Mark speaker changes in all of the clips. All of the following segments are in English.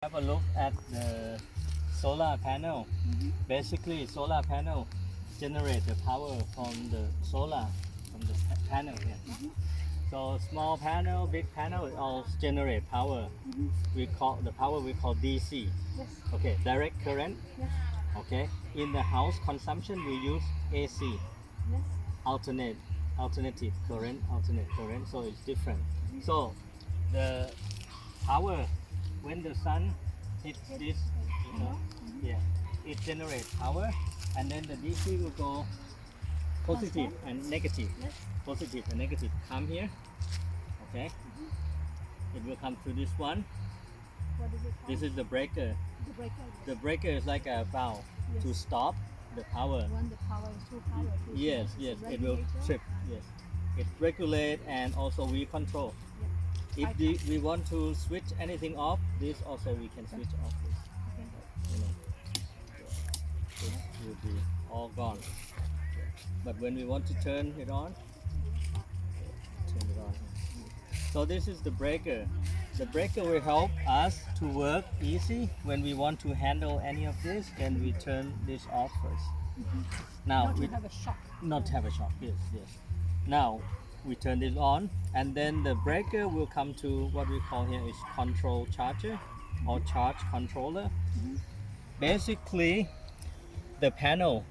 Speaker 1: Have a look at the solar panel. Basically, solar panel generate the power from the solar, from the panel here. So small panel, big panel, it all generate power. We call the power we call DC.
Speaker 2: Yes.
Speaker 1: Okay, direct current.
Speaker 2: Yes.
Speaker 1: Okay, in the house consumption we use AC,
Speaker 2: Yes.
Speaker 1: alternative current, alternate current. So it's different. So the power when the sun hits this, yeah, it generates power, and then the DC will go positive and negative.
Speaker 2: Yes.
Speaker 1: Positive and negative come here. Okay, it will come to this one.
Speaker 2: What is it called?
Speaker 1: This is the breaker.
Speaker 2: The breaker.
Speaker 1: The breaker is like a valve to
Speaker 2: Yes.
Speaker 1: stop the power.
Speaker 2: When the power is too powerful.
Speaker 1: Yes, yes, it will trip. Yes, it regulate and also we control. If we want to switch anything off, this also we can switch off this. You know, this will be all gone. But when we want to turn it on, turn it on. So this is the breaker. The breaker will help us to work easy. When we want to handle any of this, then we turn this off first. Now
Speaker 2: Not
Speaker 1: we
Speaker 2: to have a shock.
Speaker 1: not have a shock. Yes, yes. Now we turn this on, and then the breaker will come to what we call here is control charger or charge controller. Basically, the panel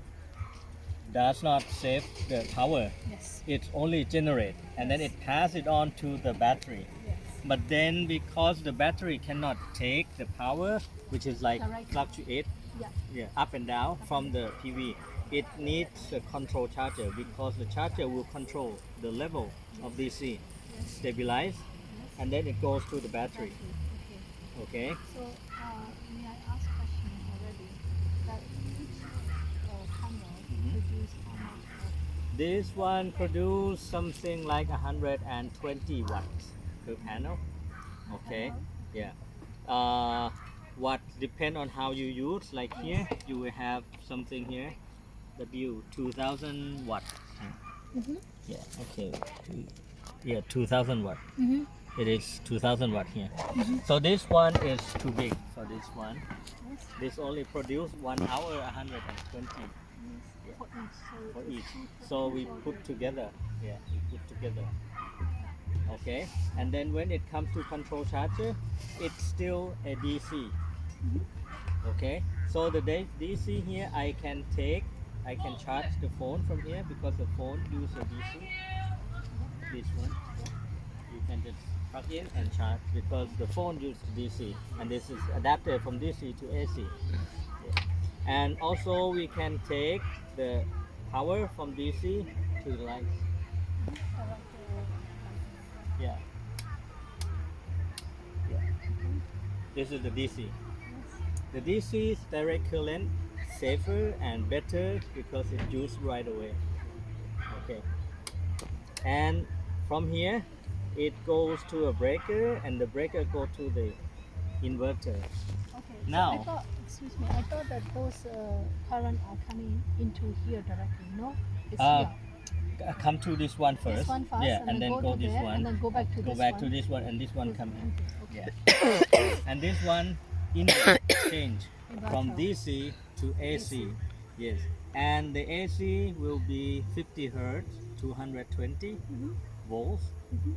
Speaker 1: does not save the power.
Speaker 2: Yes.
Speaker 1: It only generate, and then it pass it on to the battery.
Speaker 2: Yes.
Speaker 1: But then because the battery cannot take the power, which is like
Speaker 2: Correct.
Speaker 1: fluctuate,
Speaker 2: Yeah.
Speaker 1: up and down from the PV, it needs a control charger because the charger will control the level of DC, stabilize, and then it goes to the battery.
Speaker 2: Okay.
Speaker 1: Okay.
Speaker 2: So, may I ask question already? That each panel produce how much of
Speaker 1: This one produce something like 120 watts per panel. Okay. Yeah. What depend on how you use. Like here, you will have something here. W 2000 watt. Yeah. Okay. Yeah, 2000 watt. It is 2000 watt here. So this one is too big for this one.
Speaker 2: Yes.
Speaker 1: This only produce 1 hour 120
Speaker 2: Yes. For each. So
Speaker 1: for
Speaker 2: it's
Speaker 1: each.
Speaker 2: two
Speaker 1: So we
Speaker 2: for
Speaker 1: put
Speaker 2: the-
Speaker 1: together. Yeah, we put together. Okay. And then when it comes to control charger, it's still a DC. Okay. So the DC here, I can charge the phone from here because the phone uses a DC. This one. You can just plug in and charge because the phone uses DC, and this is adapted from DC to AC. Yeah. And also we can take the power from DC to the lights. Yeah. Yeah. This is the DC. The DC is direct current, safer and better because it's used right away. Okay. And from here, it goes to a breaker, and the breaker go to the inverter.
Speaker 2: Okay.
Speaker 1: Now-
Speaker 2: So I thought, excuse me, I thought that those current are coming into here directly. No, it's
Speaker 1: Uh,
Speaker 2: here.
Speaker 1: Come to this one first.
Speaker 2: This one first,
Speaker 1: Yeah, and then go
Speaker 2: to
Speaker 1: this
Speaker 2: there,
Speaker 1: one.
Speaker 2: and then go back to
Speaker 1: Go
Speaker 2: this
Speaker 1: back
Speaker 2: one.
Speaker 1: to this one, and this one come in.
Speaker 2: Okay.
Speaker 1: Yeah. And this one in change from
Speaker 2: Inverter.
Speaker 1: DC to AC. Yes. And the AC will be 50 hertz, 220 volts,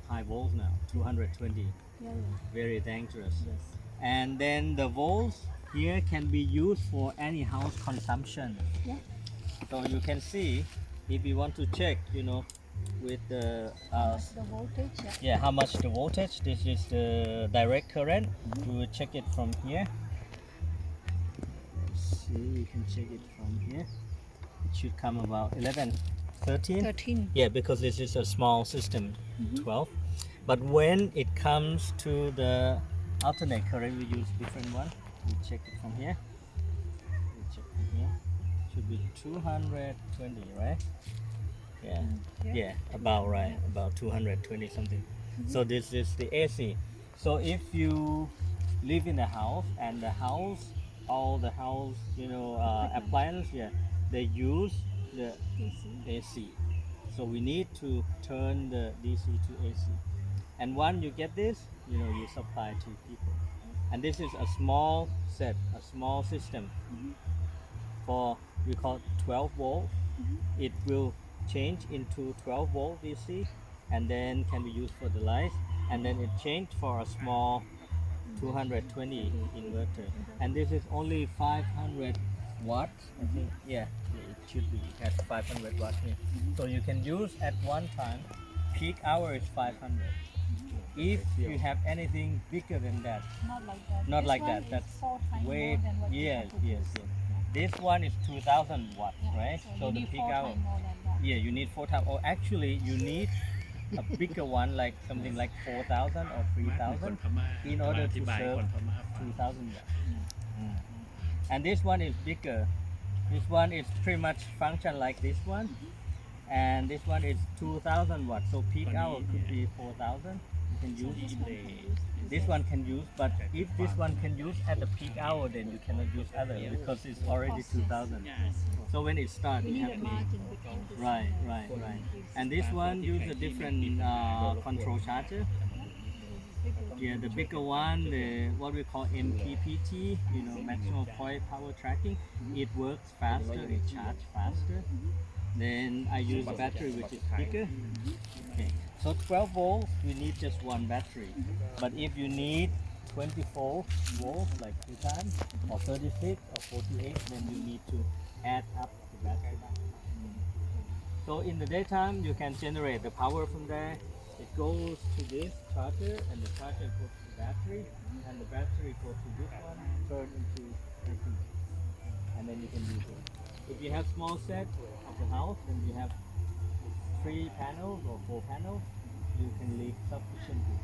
Speaker 1: high volts now, 220.
Speaker 2: Yeah, yeah.
Speaker 1: Very dangerous.
Speaker 2: Yes.
Speaker 1: And then the volts here can be used for any house consumption.
Speaker 2: Yeah.
Speaker 1: So you can see if you want to check, with the
Speaker 2: The voltage. Yeah.
Speaker 1: yeah, how much the voltage. This is the direct current. We will check it from here. See, you can check it from here. It should come about 11, 13.
Speaker 2: 13.
Speaker 1: Yeah, because this is a small system, 12. But when it comes to the alternate current, we use different one. We check it from here. We check from here. Should be 220, right? Yeah. Yeah, about right, about 220 something. So this is the AC. So if you live in a house and all the house, appliance, yeah, they use the AC. So we need to turn the DC to AC. And once you get this, you supply to people. And this is a small set, a small system for, we call 12 volt. It will change into 12 volt DC and then can be used for the lights, and then it changed for a small 220 inverter, and this is only 500 watts. I think, yeah, it should be at 500 watts here. So you can use at one time. Peak hour is 500. If you have anything bigger than that,
Speaker 2: Not like that.
Speaker 1: not
Speaker 2: This
Speaker 1: like
Speaker 2: one
Speaker 1: that,
Speaker 2: is
Speaker 1: that's
Speaker 2: 4 times
Speaker 1: way,
Speaker 2: more than what you
Speaker 1: yes,
Speaker 2: can
Speaker 1: yes,
Speaker 2: produce.
Speaker 1: yes. This one is 2000 watts,
Speaker 2: Yeah,
Speaker 1: right?
Speaker 2: So, you
Speaker 1: the
Speaker 2: need
Speaker 1: peak
Speaker 2: 4
Speaker 1: hour,
Speaker 2: times more than that.
Speaker 1: yeah, you need 4 times, or actually you need a bigger one, like something like 4,000 or 3,000 in order to serve 2,000 watts. Mm. And this one is bigger. This one is pretty much function like this one, and this one is 2,000 watts. So peak hour could be 4,000. You can
Speaker 2: So
Speaker 1: use
Speaker 2: this one can use.
Speaker 1: this one can use, but if this one can use at the peak hour, then you cannot use other because it's already 2,000. So when it starts,
Speaker 2: We
Speaker 1: you
Speaker 2: need a
Speaker 1: have to.
Speaker 2: margin between this
Speaker 1: Right,
Speaker 2: and
Speaker 1: right,
Speaker 2: the
Speaker 1: right.
Speaker 2: this.
Speaker 1: And this one use a different control charger.
Speaker 2: Bigger.
Speaker 1: Yeah, the bigger one, the what we call MPPT, maximum point power tracking. It works faster, it charges faster. Then I use a battery which is bigger. Okay, so 12 volts, we need just one battery. But if you need 24 volts, like 2 times, or 36 or 48, then you need to add up the battery. So in the daytime, you can generate the power from there. It goes to this charger, and the charger goes to the battery, and the battery goes to this one, turn into AC, and then you can use it. If you have small set of the house, then you have 3 panels or 4 panels, you can leave sufficiently.